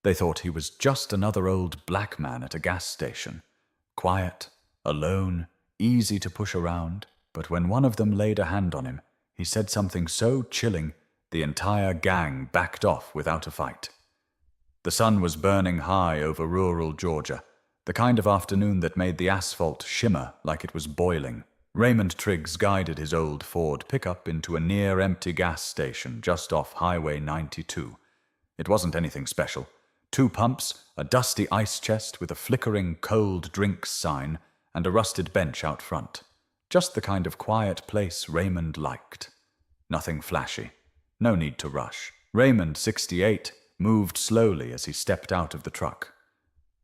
They thought he was just another old black man at a gas station. Quiet, alone, easy to push around. But when one of them laid a hand on him, he said something so chilling, the entire gang backed off without a fight. The sun was burning high over rural Georgia, the kind of afternoon that made the asphalt shimmer like it was boiling. Raymond Triggs guided his old Ford pickup into a near-empty gas station just off Highway 92. It wasn't anything special. 2 pumps, a dusty ice chest with a flickering cold drinks sign, and a rusted bench out front. Just the kind of quiet place Raymond liked. Nothing flashy. No need to rush. Raymond, 68, moved slowly as he stepped out of the truck.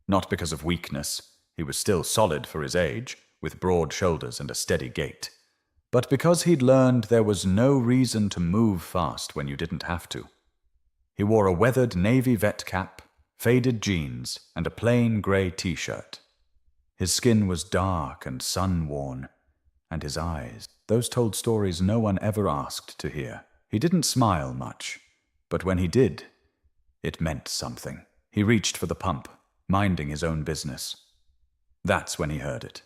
Not because of weakness. He was still solid for his age, with broad shoulders and a steady gait. But because he'd learned there was no reason to move fast when you didn't have to. He wore a weathered navy vet cap, faded jeans, and a plain grey t-shirt. His skin was dark and sun-worn, and his eyes, those told stories no one ever asked to hear. He didn't smile much, but when he did, it meant something. He reached for the pump, minding his own business. That's when he heard it.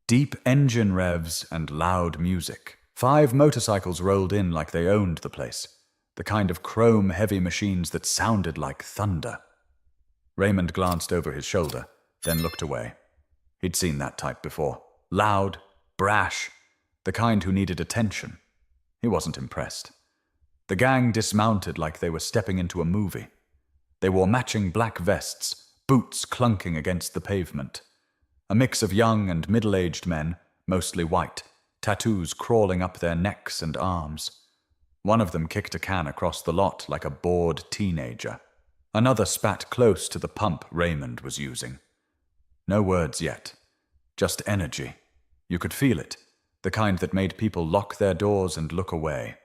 Deep engine revs and loud music. 5 motorcycles rolled in like they owned the place, the kind of chrome-heavy machines that sounded like thunder. Raymond glanced over his shoulder, then looked away. He'd seen that type before. Loud, brash, the kind who needed attention. He wasn't impressed. The gang dismounted like they were stepping into a movie. They wore matching black vests, boots clunking against the pavement. A mix of young and middle-aged men, mostly white, tattoos crawling up their necks and arms. One of them kicked a can across the lot like a bored teenager. Another spat close to the pump Raymond was using. No words yet, just energy. You could feel it, the kind that made people lock their doors and look away.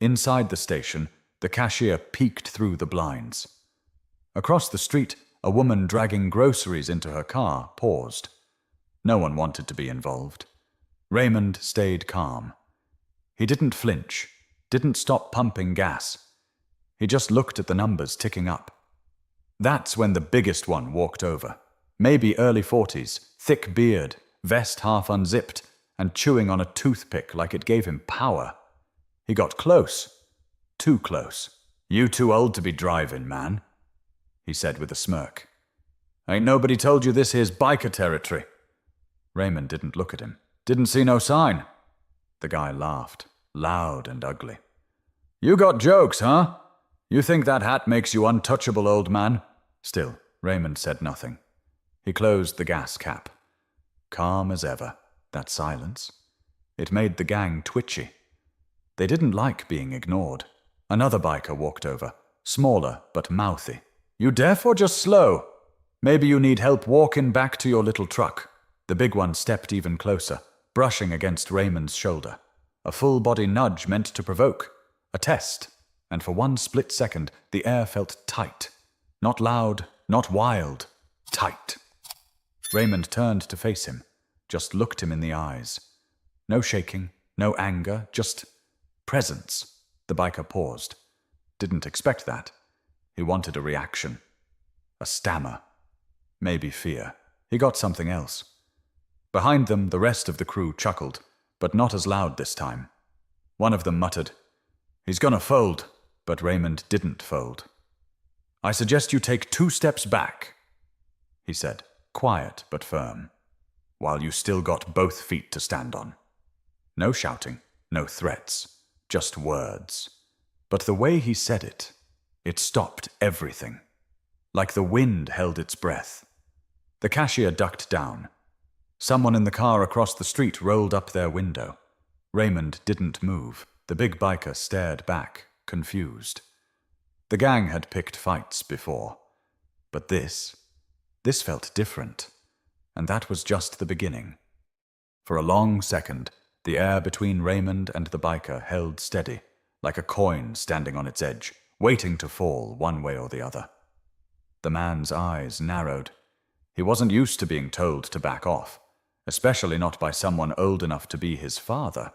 Inside the station, the cashier peeked through the blinds. Across the street, a woman dragging groceries into her car paused. No one wanted to be involved. Raymond stayed calm. He didn't flinch, didn't stop pumping gas. He just looked at the numbers ticking up. That's when the biggest one walked over. Maybe early 40s, thick beard, vest half unzipped, and chewing on a toothpick like it gave him power. He got close. Too close. "You too old to be driving, man," he said with a smirk. "Ain't nobody told you this here's biker territory?" Raymond didn't look at him. "Didn't see no sign." The guy laughed, loud and ugly. "You got jokes, huh? You think that hat makes you untouchable, old man?" Still, Raymond said nothing. He closed the gas cap. Calm as ever, that silence. It made the gang twitchy. They didn't like being ignored. Another biker walked over, smaller but mouthy. "You deaf or just slow? Maybe you need help walking back to your little truck." The big one stepped even closer, brushing against Raymond's shoulder. A full-body nudge meant to provoke. A test. And for one split second, the air felt tight. Not loud, not wild. Tight. Raymond turned to face him, just looked him in the eyes. No shaking, no anger, just presence. The biker paused. Didn't expect that. He wanted a reaction. A stammer. Maybe fear. He got something else. Behind them, the rest of the crew chuckled, but not as loud this time. One of them muttered, "He's gonna fold," but Raymond didn't fold. "I suggest you take 2 steps back," he said, quiet but firm, "while you still got both feet to stand on." No shouting, no threats, just words. But the way he said it, it stopped everything. Like the wind held its breath. The cashier ducked down. Someone in the car across the street rolled up their window. Raymond didn't move. The big biker stared back, confused. The gang had picked fights before. But this felt different. And that was just the beginning. For a long second, the air between Raymond and the biker held steady, like a coin standing on its edge, waiting to fall one way or the other. The man's eyes narrowed. He wasn't used to being told to back off, especially not by someone old enough to be his father.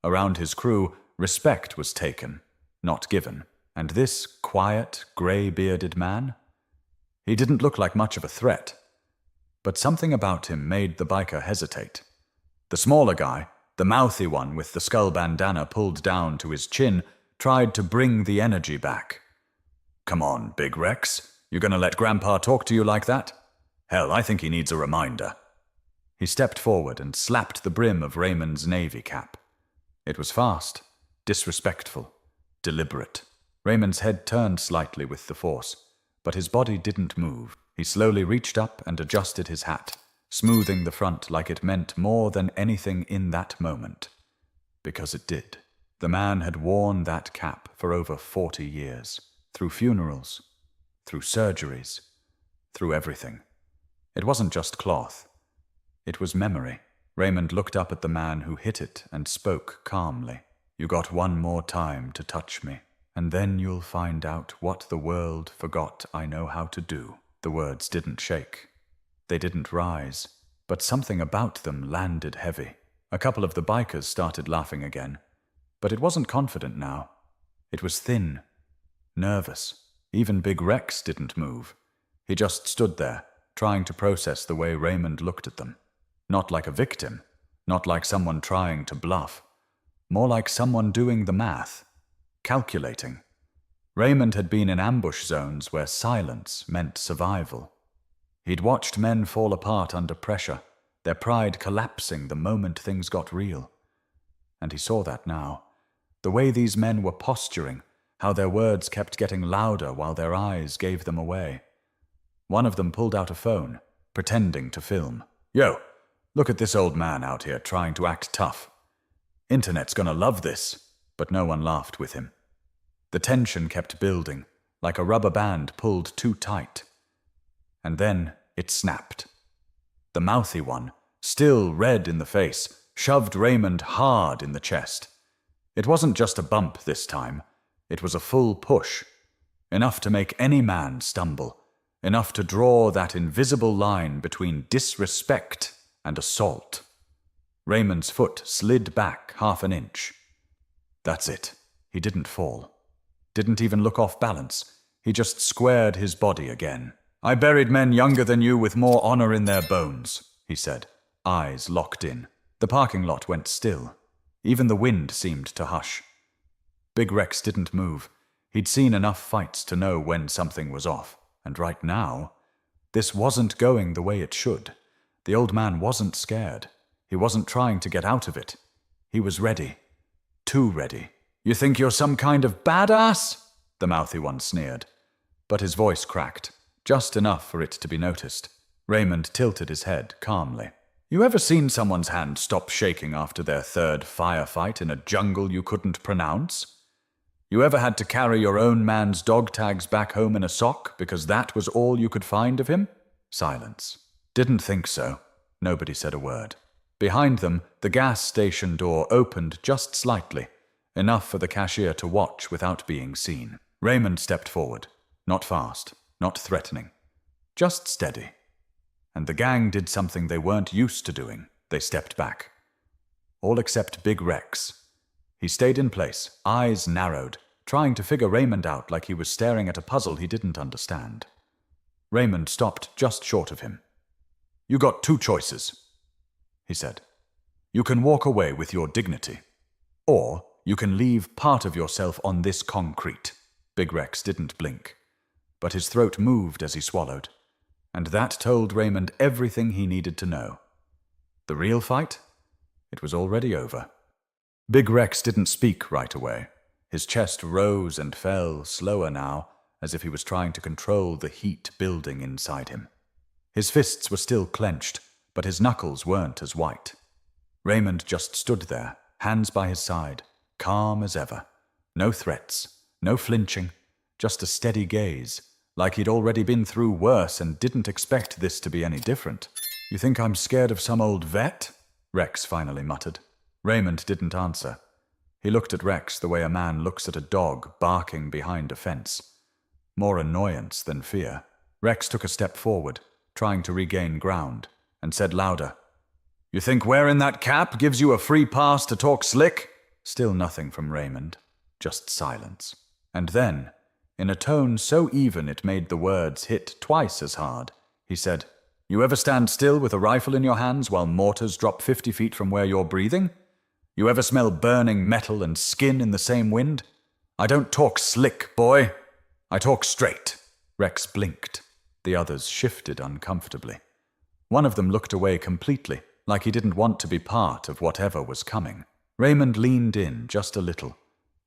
Around his crew, respect was taken, not given. And this quiet, grey-bearded man? He didn't look like much of a threat, but something about him made the biker hesitate. The smaller guy, the mouthy one with the skull bandana pulled down to his chin, tried to bring the energy back. "Come on, Big Rex. You gonna let Grandpa talk to you like that? Hell, I think he needs a reminder." He stepped forward and slapped the brim of Raymond's navy cap. It was fast, disrespectful, deliberate. Raymond's head turned slightly with the force, but his body didn't move. He slowly reached up and adjusted his hat, smoothing the front like it meant more than anything in that moment. Because it did. The man had worn that cap for over 40 years, through funerals, through surgeries, through everything. It wasn't just cloth. It was memory. Raymond looked up at the man who hit it and spoke calmly. "You got one more time to touch me, and then you'll find out what the world forgot I know how to do." The words didn't shake. They didn't rise, but something about them landed heavy. A couple of the bikers started laughing again, but it wasn't confident now. It was thin, nervous. Even Big Rex didn't move. He just stood there, trying to process the way Raymond looked at them. Not like a victim, not like someone trying to bluff. More like someone doing the math, calculating. Raymond had been in ambush zones where silence meant survival. He'd watched men fall apart under pressure, their pride collapsing the moment things got real. And he saw that now. The way these men were posturing, how their words kept getting louder while their eyes gave them away. One of them pulled out a phone, pretending to film. "Yo, look at this old man out here trying to act tough. Internet's gonna love this." But no one laughed with him. The tension kept building, like a rubber band pulled too tight. And then it snapped. The mouthy one, still red in the face, shoved Raymond hard in the chest. It wasn't just a bump this time. It was a full push. Enough to make any man stumble. Enough to draw that invisible line between disrespect and assault. Raymond's foot slid back half an inch. That's it. He didn't fall. Didn't even look off balance. He just squared his body again. "I buried men younger than you with more honor in their bones," he said, eyes locked in. The parking lot went still. Even the wind seemed to hush. Big Rex didn't move. He'd seen enough fights to know when something was off. And right now, this wasn't going the way it should. The old man wasn't scared. He wasn't trying to get out of it. He was ready. Too ready. "You think you're some kind of badass?" the mouthy one sneered. But his voice cracked, just enough for it to be noticed. Raymond tilted his head calmly. "You ever seen someone's hand stop shaking after their third firefight in a jungle you couldn't pronounce? You ever had to carry your own man's dog tags back home in a sock because that was all you could find of him?" Silence. "Didn't think so." Nobody said a word. Behind them, the gas station door opened just slightly, enough for the cashier to watch without being seen. Raymond stepped forward. Not fast, not threatening. Just steady. And the gang did something they weren't used to doing. They stepped back. All except Big Rex. He stayed in place, eyes narrowed, trying to figure Raymond out like he was staring at a puzzle he didn't understand. Raymond stopped just short of him. "You got two choices," he said. "You can walk away with your dignity, or you can leave part of yourself on this concrete." Big Rex didn't blink, but his throat moved as he swallowed, and that told Raymond everything he needed to know. The real fight? It was already over. Big Rex didn't speak right away. His chest rose and fell, slower now, as if he was trying to control the heat building inside him. His fists were still clenched, but his knuckles weren't as white. Raymond just stood there, hands by his side, calm as ever. No threats, no flinching, just a steady gaze, like he'd already been through worse and didn't expect this to be any different. "You think I'm scared of some old vet?" Rex finally muttered. Raymond didn't answer. He looked at Rex the way a man looks at a dog barking behind a fence. More annoyance than fear. Rex took a step forward, trying to regain ground, and said louder, "You think wearing that cap gives you a free pass to talk slick?" Still nothing from Raymond, just silence. And then, in a tone so even it made the words hit twice as hard, he said, "You ever stand still with a rifle in your hands while mortars drop 50 feet from where you're breathing? You ever smell burning metal and skin in the same wind? I don't talk slick, boy. I talk straight." Rex blinked. The others shifted uncomfortably. One of them looked away completely, like he didn't want to be part of whatever was coming. Raymond leaned in just a little,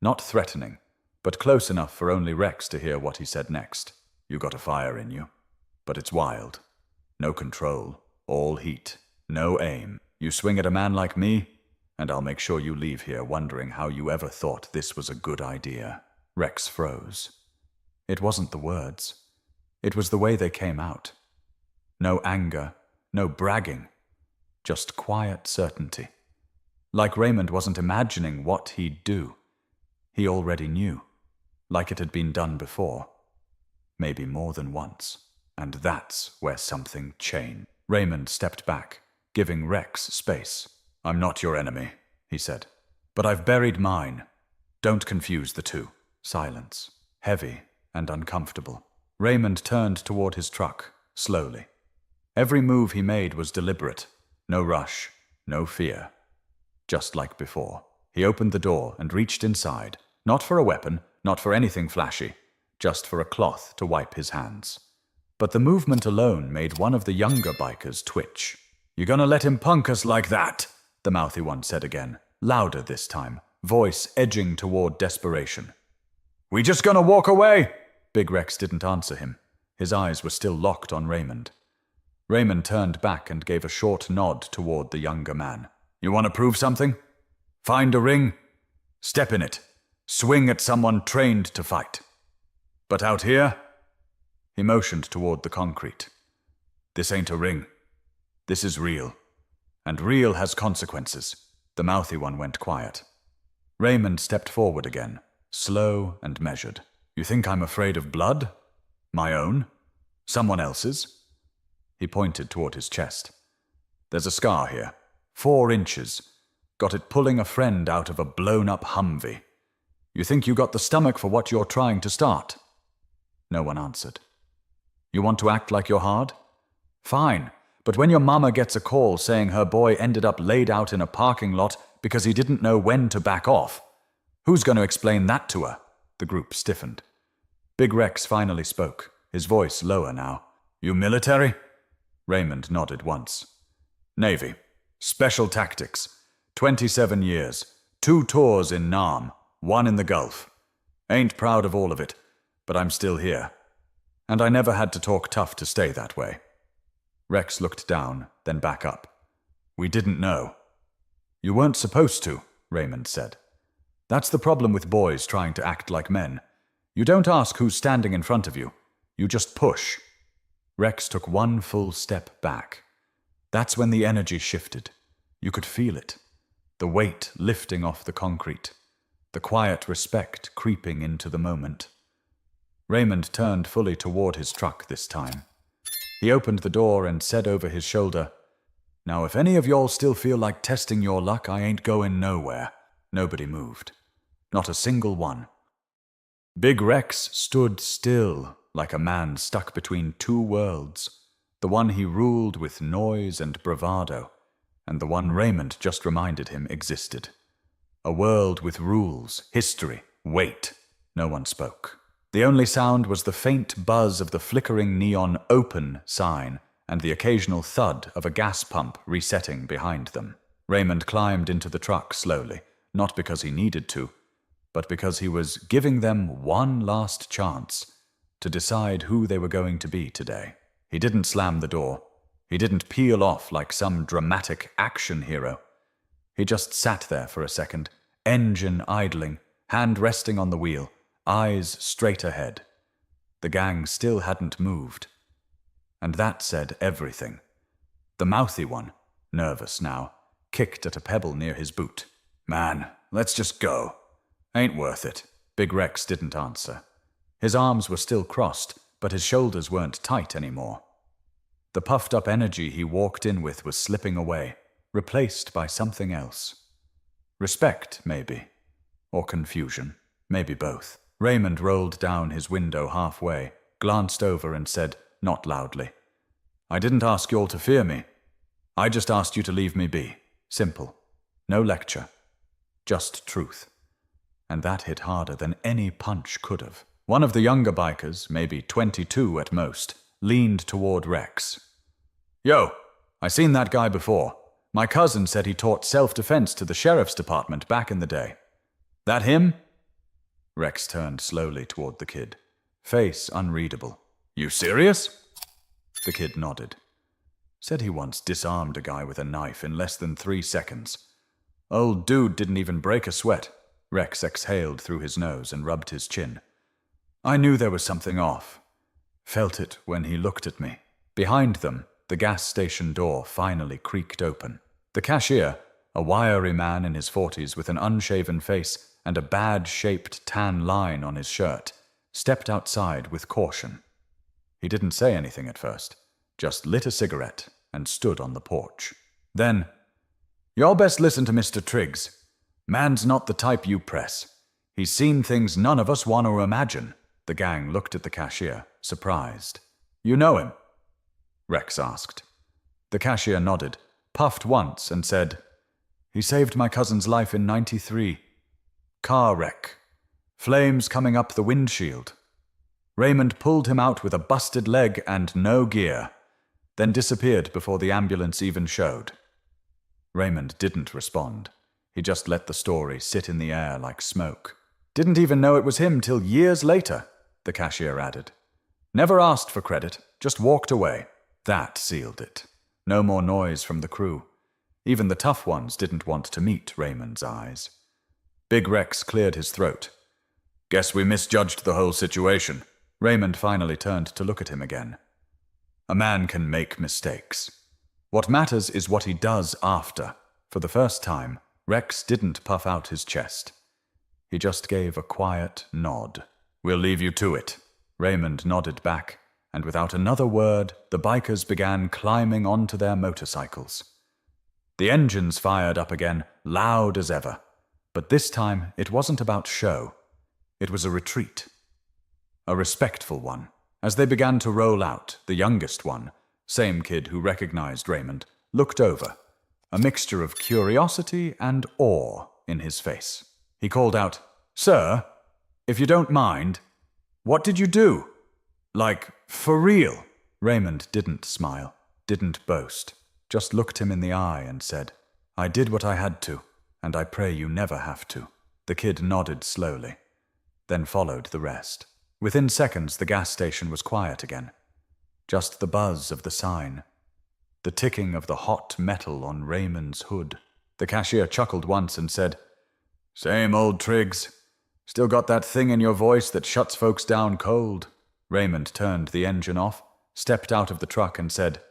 not threatening, but close enough for only Rex to hear what he said next. "You got a fire in you, but it's wild. No control, all heat, no aim. You swing at a man like me, and I'll make sure you leave here wondering how you ever thought this was a good idea." Rex froze. It wasn't the words. It was the way they came out. No anger, no bragging, just quiet certainty. Like Raymond wasn't imagining what he'd do. He already knew, like it had been done before. Maybe more than once. And that's where something changed. Raymond stepped back, giving Rex space. "I'm not your enemy," he said, "but I've buried mine. Don't confuse the two." Silence, heavy and uncomfortable. Raymond turned toward his truck, slowly. Every move he made was deliberate. No rush, no fear. Just like before. He opened the door and reached inside, not for a weapon, not for anything flashy, just for a cloth to wipe his hands. But the movement alone made one of the younger bikers twitch. "You gonna let him punk us like that?" the mouthy one said again, louder this time, voice edging toward desperation. "We just gonna walk away?" Big Rex didn't answer him. His eyes were still locked on Raymond. Raymond turned back and gave a short nod toward the younger man. "You want to prove something? Find a ring? Step in it. Swing at someone trained to fight. But out here?" He motioned toward the concrete. "This ain't a ring. This is real. And real has consequences." The mouthy one went quiet. Raymond stepped forward again, slow and measured. "You think I'm afraid of blood? My own? Someone else's?" He pointed toward his chest. "There's a scar here, 4 inches. Got it pulling a friend out of a blown-up Humvee. You think you got the stomach for what you're trying to start?" No one answered. "You want to act like you're hard? Fine, but when your mama gets a call saying her boy ended up laid out in a parking lot because he didn't know when to back off, who's going to explain that to her?" The group stiffened. Big Rex finally spoke, his voice lower now. "You military?" Raymond nodded once. "Navy. Special tactics. 27 years. 2 tours in Nam, 1 in the Gulf. Ain't proud of all of it, but I'm still here. And I never had to talk tough to stay that way." Rex looked down, then back up. "We didn't know." "You weren't supposed to," Raymond said. "That's the problem with boys trying to act like men. You don't ask who's standing in front of you. You just push." Rex took one full step back. That's when the energy shifted. You could feel it. The weight lifting off the concrete. The quiet respect creeping into the moment. Raymond turned fully toward his truck this time. He opened the door and said over his shoulder, "Now if any of y'all still feel like testing your luck, I ain't going nowhere." Nobody moved. Not a single one. Big Rex stood still, like a man stuck between 2 worlds, the one he ruled with noise and bravado, and the one Raymond just reminded him existed. A world with rules, history, weight. No one spoke. The only sound was the faint buzz of the flickering neon "open" sign and the occasional thud of a gas pump resetting behind them. Raymond climbed into the truck slowly, not because he needed to, but because he was giving them one last chance to decide who they were going to be today. He didn't slam the door. He didn't peel off like some dramatic action hero. He just sat there for a second, engine idling, hand resting on the wheel, eyes straight ahead. The gang still hadn't moved. And that said everything. The mouthy one, nervous now, kicked at a pebble near his boot. "Man, let's just go. Ain't worth it." Big Rex didn't answer. His arms were still crossed, but his shoulders weren't tight anymore. The puffed-up energy he walked in with was slipping away, replaced by something else. Respect, maybe. Or confusion. Maybe both. Raymond rolled down his window halfway, glanced over and said, not loudly, "I didn't ask you all to fear me. I just asked you to leave me be. Simple. No lecture. Just truth." And that hit harder than any punch could have. One of the younger bikers, maybe 22 at most, leaned toward Rex. "Yo, I seen that guy before. My cousin said he taught self-defense to the sheriff's department back in the day. That him?" Rex turned slowly toward the kid, face unreadable. "You serious?" The kid nodded. "Said he once disarmed a guy with a knife in less than 3 seconds. Old dude didn't even break a sweat." Rex exhaled through his nose and rubbed his chin. "I knew there was something off. Felt it when he looked at me." Behind them, the gas station door finally creaked open. The cashier, a wiry man in his 40s with an unshaven face and a bad-shaped tan line on his shirt, stepped outside with caution. He didn't say anything at first, just lit a cigarette and stood on the porch. Then, "Y'all best listen to Mr. Triggs. Man's not the type you press. He's seen things none of us want to imagine." The gang looked at the cashier, surprised. "You know him?" Rex asked. The cashier nodded, puffed once, and said, "He saved my cousin's life in '93. Car wreck. Flames coming up the windshield. Raymond pulled him out with a busted leg and no gear, then disappeared before the ambulance even showed." Raymond didn't respond. He just let the story sit in the air like smoke. "Didn't even know it was him till years later," the cashier added. "Never asked for credit, just walked away." That sealed it. No more noise from the crew. Even the tough ones didn't want to meet Raymond's eyes. Big Rex cleared his throat. "Guess we misjudged the whole situation." Raymond finally turned to look at him again. "A man can make mistakes. What matters is what he does after." For the first time, Rex didn't puff out his chest. He just gave a quiet nod. "We'll leave you to it." Raymond nodded back, and without another word, the bikers began climbing onto their motorcycles. The engines fired up again, loud as ever. But this time, it wasn't about show. It was a retreat. A respectful one. As they began to roll out, the youngest one, same kid who recognized Raymond, looked over, a mixture of curiosity and awe in his face. He called out, "Sir, if you don't mind, what did you do? Like, for real?" Raymond didn't smile, didn't boast, just looked him in the eye and said, "I did what I had to, and I pray you never have to." The kid nodded slowly, then followed the rest. Within seconds, the gas station was quiet again. Just the buzz of the sign, the ticking of the hot metal on Raymond's hood. The cashier chuckled once and said, "Same old Triggs. Still got that thing in your voice that shuts folks down cold." Raymond turned the engine off, stepped out of the truck and said,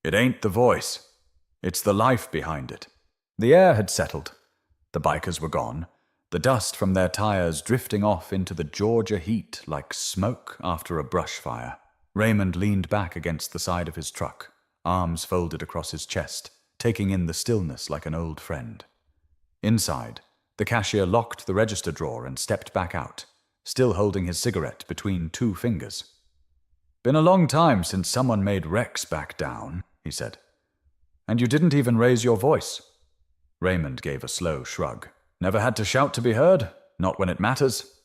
"It ain't the voice. It's the life behind it." The air had settled. The bikers were gone, the dust from their tires drifting off into the Georgia heat like smoke after a brush fire. Raymond leaned back against the side of his truck, arms folded across his chest, taking in the stillness like an old friend. Inside, the cashier locked the register drawer and stepped back out, still holding his cigarette between 2 fingers. "Been a long time since someone made Rex back down," he said. "And you didn't even raise your voice." Raymond gave a slow shrug. "Never had to shout to be heard, not when it matters."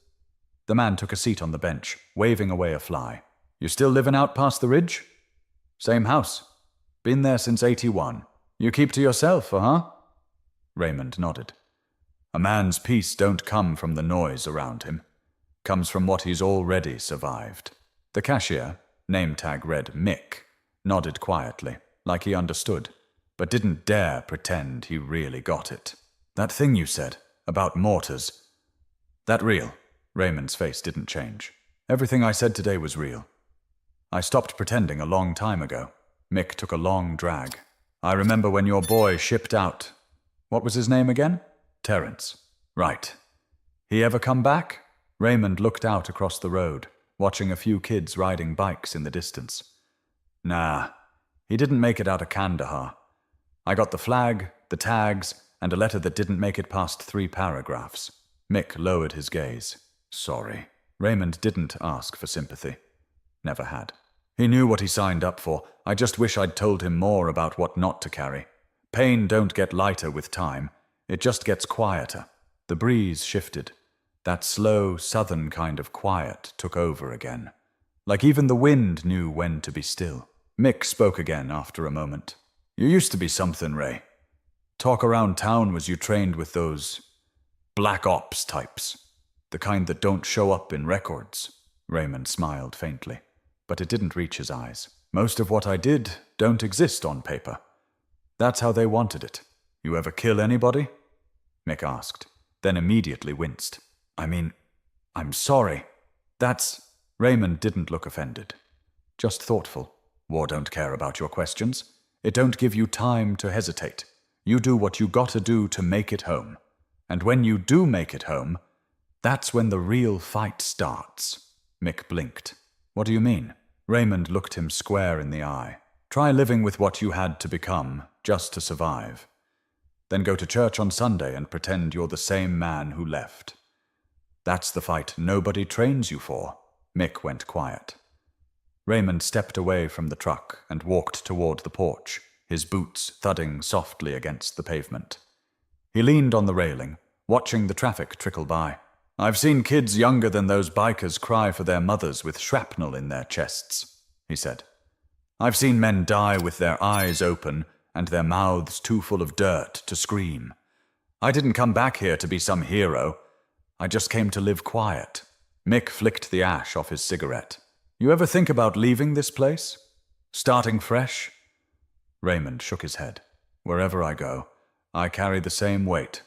The man took a seat on the bench, waving away a fly. "You still living out past the ridge?" "Same house. Been there since '81. You keep to yourself, huh?" Raymond nodded. A man's peace don't come from the noise around him. Comes from what he's already survived. The cashier, name tag read Mick, nodded quietly, like he understood, but didn't dare pretend he really got it. "That thing you said, about mortars. That real?" Raymond's face didn't change. "Everything I said today was real. I stopped pretending a long time ago." Mick took a long drag. "I remember when your boy shipped out. What was his name again?" "Terrence." "Right. He ever come back?" Raymond looked out across the road, watching a few kids riding bikes in the distance. "Nah, he didn't make it out of Kandahar. I got the flag, the tags, and a letter that didn't make it past 3 paragraphs. Mick lowered his gaze. Sorry. Raymond didn't ask for sympathy. Never had. He knew what he signed up for. I just wish I'd told him more about what not to carry. Pain don't get lighter with time. It just gets quieter. The breeze shifted. That slow, southern kind of quiet took over again. Like even the wind knew when to be still. Mick spoke again after a moment. You used to be something, Ray. Talk around town was you trained with those black ops types. The kind that don't show up in records. Raymond smiled faintly, but it didn't reach his eyes. Most of what I did don't exist on paper. That's how they wanted it. You ever kill anybody? Mick asked, then immediately winced. I mean, I'm sorry. Raymond didn't look offended. Just thoughtful. War don't care about your questions. It don't give you time to hesitate. You do what you gotta do to make it home. And when you do make it home, that's when the real fight starts. Mick blinked. What do you mean? Raymond looked him square in the eye. Try living with what you had to become, just to survive. Then go to church on Sunday and pretend you're the same man who left. That's the fight nobody trains you for. Mick went quiet. Raymond stepped away from the truck and walked toward the porch, his boots thudding softly against the pavement. He leaned on the railing, watching the traffic trickle by. I've seen kids younger than those bikers cry for their mothers with shrapnel in their chests, he said. I've seen men die with their eyes open and their mouths too full of dirt to scream. I didn't come back here to be some hero. I just came to live quiet. Mick flicked the ash off his cigarette. You ever think about leaving this place? Starting fresh? Raymond shook his head. Wherever I go, I carry the same weight.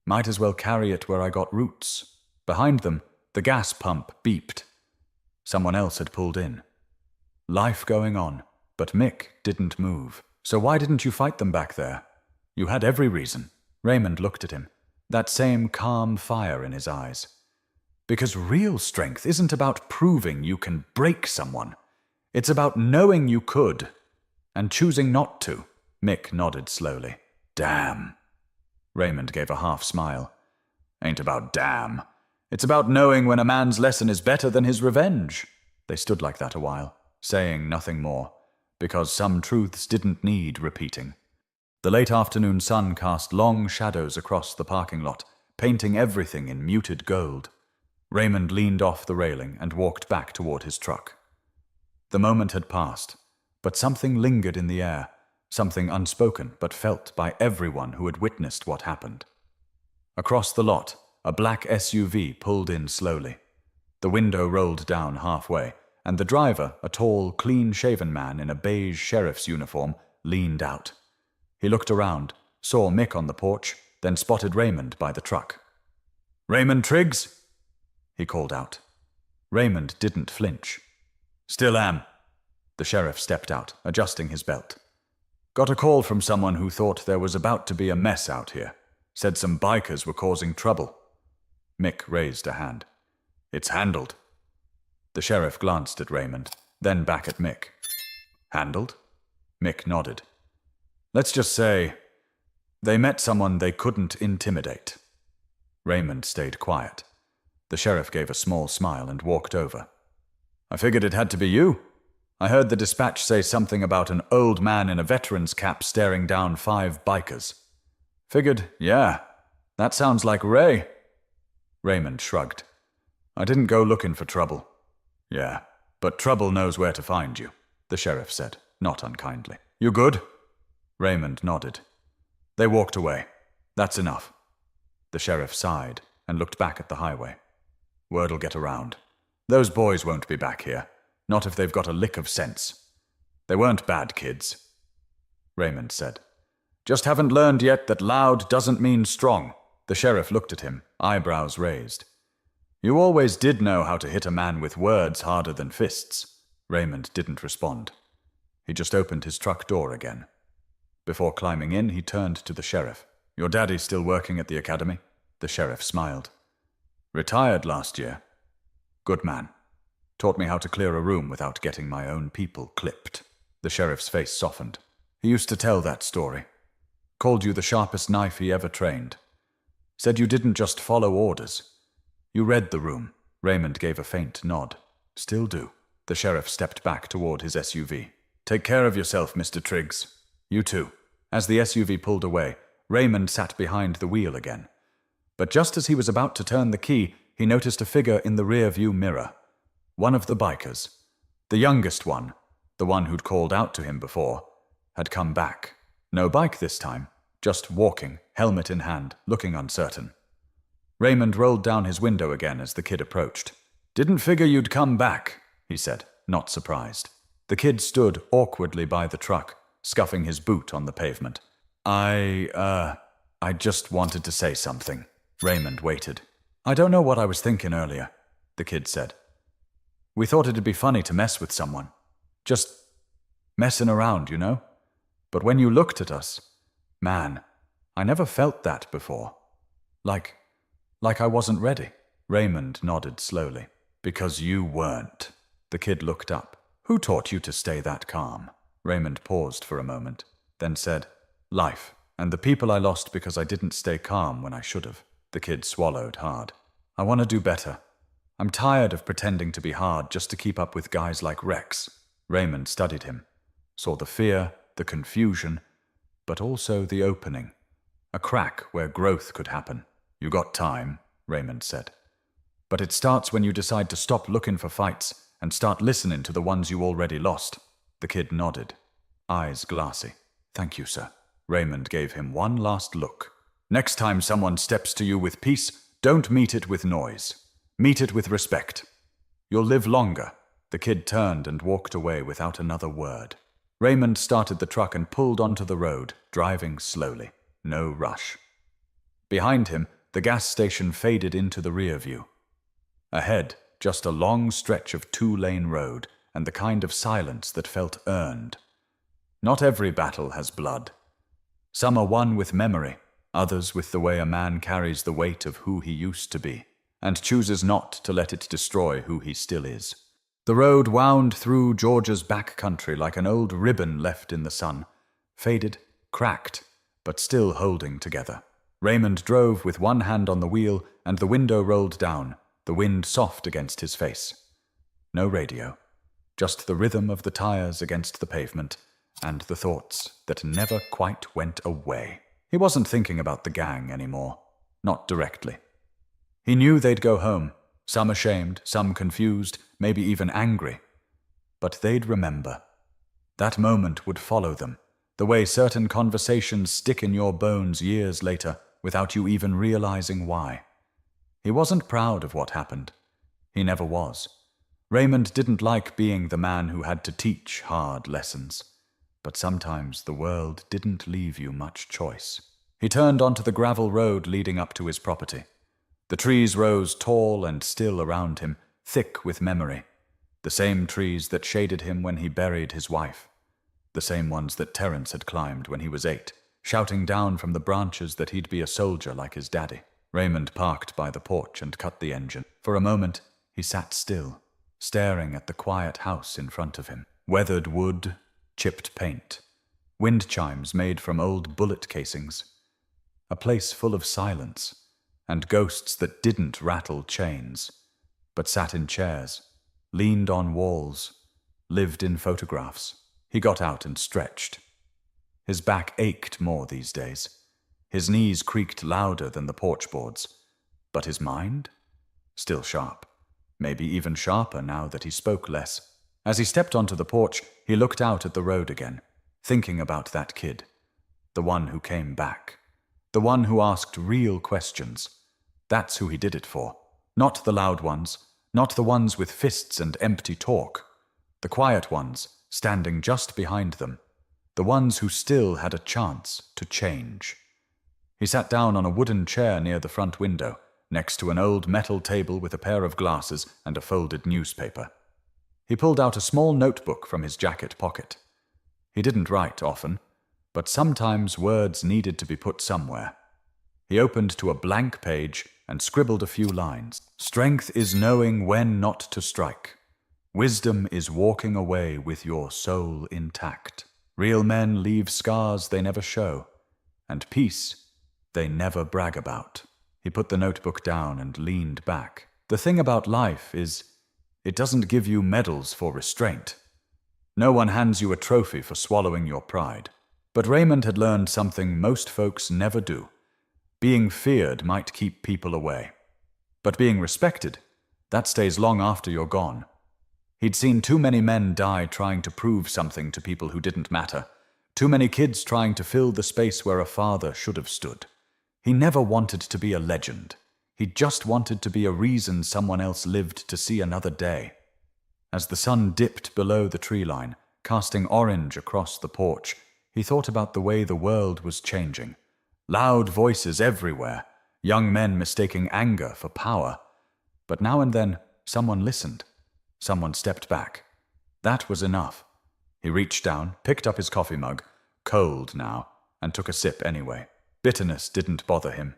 Might as well carry it where I got roots. Behind them, the gas pump beeped. Someone else had pulled in. Life going on, but Mick didn't move. So why didn't you fight them back there? You had every reason. Raymond looked at him, that same calm fire in his eyes. Because real strength isn't about proving you can break someone. It's about knowing you could, and choosing not to. Mick nodded slowly. Damn. Raymond gave a half smile. Ain't about damn. It's about knowing when a man's lesson is better than his revenge. They stood like that a while, saying nothing more, because some truths didn't need repeating. The late afternoon sun cast long shadows across the parking lot, painting everything in muted gold. Raymond leaned off the railing and walked back toward his truck. The moment had passed, but something lingered in the air, something unspoken but felt by everyone who had witnessed what happened. Across the lot, a black SUV pulled in slowly. The window rolled down halfway, and the driver, a tall, clean-shaven man in a beige sheriff's uniform, leaned out. He looked around, saw Mick on the porch, then spotted Raymond by the truck. "Raymond Triggs?" he called out. Raymond didn't flinch. "Still am." The sheriff stepped out, adjusting his belt. "Got a call from someone who thought there was about to be a mess out here. Said some bikers were causing trouble." Mick raised a hand. "It's handled." The sheriff glanced at Raymond, then back at Mick. "Handled?" Mick nodded. "Let's just say they met someone they couldn't intimidate." Raymond stayed quiet. The sheriff gave a small smile and walked over. "I figured it had to be you. I heard the dispatch say something about an old man in a veteran's cap staring down 5 bikers. Figured, yeah, that sounds like Ray." Raymond shrugged. "I didn't go looking for trouble." "Yeah, but trouble knows where to find you," the sheriff said, not unkindly. "You good?" Raymond nodded. They walked away. "That's enough." The sheriff sighed and looked back at the highway. "Word'll get around. Those boys won't be back here, not if they've got a lick of sense. They weren't bad kids." Raymond said, "Just haven't learned yet that loud doesn't mean strong." The sheriff looked at him, eyebrows raised. "You always did know how to hit a man with words harder than fists." Raymond didn't respond. He just opened his truck door again. Before climbing in, he turned to the sheriff. "Your daddy still working at the academy?" The sheriff smiled. "Retired last year. Good man. Taught me how to clear a room without getting my own people clipped." The sheriff's face softened. He used to tell that story. Called you the sharpest knife he ever trained. Said you didn't just follow orders. You read the room. Raymond gave a faint nod. Still do. The sheriff stepped back toward his SUV. Take care of yourself, Mr. Triggs. You too. As the SUV pulled away, Raymond sat behind the wheel again. But just as he was about to turn the key, he noticed a figure in the rear-view mirror. One of the bikers. The youngest one, the one who'd called out to him before, had come back. No bike this time, just walking, helmet in hand, looking uncertain. Raymond rolled down his window again as the kid approached. Didn't figure you'd come back, he said, not surprised. The kid stood awkwardly by the truck, scuffing his boot on the pavement. I just wanted to say something. Raymond waited. I don't know what I was thinking earlier, the kid said. We thought it'd be funny to mess with someone. Just messing around, you know? But when you looked at us, man, I never felt that before. Like I wasn't ready. Raymond nodded slowly. Because you weren't. The kid looked up. Who taught you to stay that calm? Raymond paused for a moment, then said, Life, and the people I lost because I didn't stay calm when I should have. The kid swallowed hard. I want to do better. I'm tired of pretending to be hard just to keep up with guys like Rex. Raymond studied him, saw the fear, the confusion, but also the opening. A crack where growth could happen. You got time, Raymond said. But it starts when you decide to stop looking for fights and start listening to the ones you already lost. The kid nodded, eyes glassy. Thank you, sir. Raymond gave him one last look. Next time someone steps to you with peace, don't meet it with noise. Meet it with respect. You'll live longer. The kid turned and walked away without another word. Raymond started the truck and pulled onto the road, driving slowly. No rush. Behind him, the gas station faded into the rear view. Ahead, just a long stretch of two-lane road and the kind of silence that felt earned. Not every battle has blood. Some are won with memory, others with the way a man carries the weight of who he used to be, and chooses not to let it destroy who he still is. The road wound through Georgia's back country like an old ribbon left in the sun, faded, cracked, but still holding together. Raymond drove with one hand on the wheel, and the window rolled down, the wind soft against his face. No radio, just the rhythm of the tires against the pavement, and the thoughts that never quite went away. He wasn't thinking about the gang anymore, not directly. He knew they'd go home, some ashamed, some confused, maybe even angry. But they'd remember. That moment would follow them, the way certain conversations stick in your bones years later without you even realizing why. He wasn't proud of what happened. He never was. Raymond didn't like being the man who had to teach hard lessons. But sometimes the world didn't leave you much choice. He turned onto the gravel road leading up to his property. The trees rose tall and still around him, thick with memory. The same trees that shaded him when he buried his wife. The same ones that Terence had climbed when he was 8, shouting down from the branches that he'd be a soldier like his daddy. Raymond parked by the porch and cut the engine. For a moment, he sat still, staring at the quiet house in front of him. Weathered wood, chipped paint, wind chimes made from old bullet casings. A place full of silence, and ghosts that didn't rattle chains, but sat in chairs, leaned on walls, lived in photographs. He got out and stretched. His back ached more these days. His knees creaked louder than the porch boards. But his mind? Still sharp. Maybe even sharper now that he spoke less. As he stepped onto the porch, he looked out at the road again, thinking about that kid. The one who came back. The one who asked real questions. That's who he did it for. Not the loud ones, not the ones with fists and empty talk. The quiet ones, standing just behind them. The ones who still had a chance to change. He sat down on a wooden chair near the front window, next to an old metal table with a pair of glasses and a folded newspaper. He pulled out a small notebook from his jacket pocket. He didn't write often, but sometimes words needed to be put somewhere. He opened to a blank page and scribbled a few lines. Strength is knowing when not to strike. Wisdom is walking away with your soul intact. Real men leave scars they never show, and peace they never brag about. He put the notebook down and leaned back. The thing about life is, it doesn't give you medals for restraint. No one hands you a trophy for swallowing your pride. But Raymond had learned something most folks never do. Being feared might keep people away. But being respected, that stays long after you're gone. He'd seen too many men die trying to prove something to people who didn't matter. Too many kids trying to fill the space where a father should have stood. He never wanted to be a legend. He just wanted to be a reason someone else lived to see another day. As the sun dipped below the tree line, casting orange across the porch, he thought about the way the world was changing. Loud voices everywhere, young men mistaking anger for power. But now and then, someone listened. Someone stepped back. That was enough. He reached down, picked up his coffee mug, cold now, and took a sip anyway. Bitterness didn't bother him.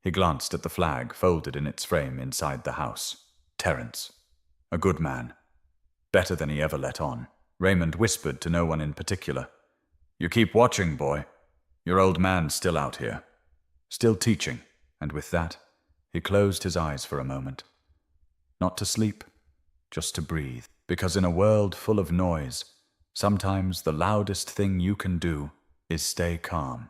He glanced at the flag folded in its frame inside the house. Terence. A good man. Better than he ever let on. Raymond whispered to no one in particular. You keep watching, boy. Your old man's still out here. Still teaching, and with that, he closed his eyes for a moment. Not to sleep, just to breathe. Because in a world full of noise, sometimes the loudest thing you can do is stay calm.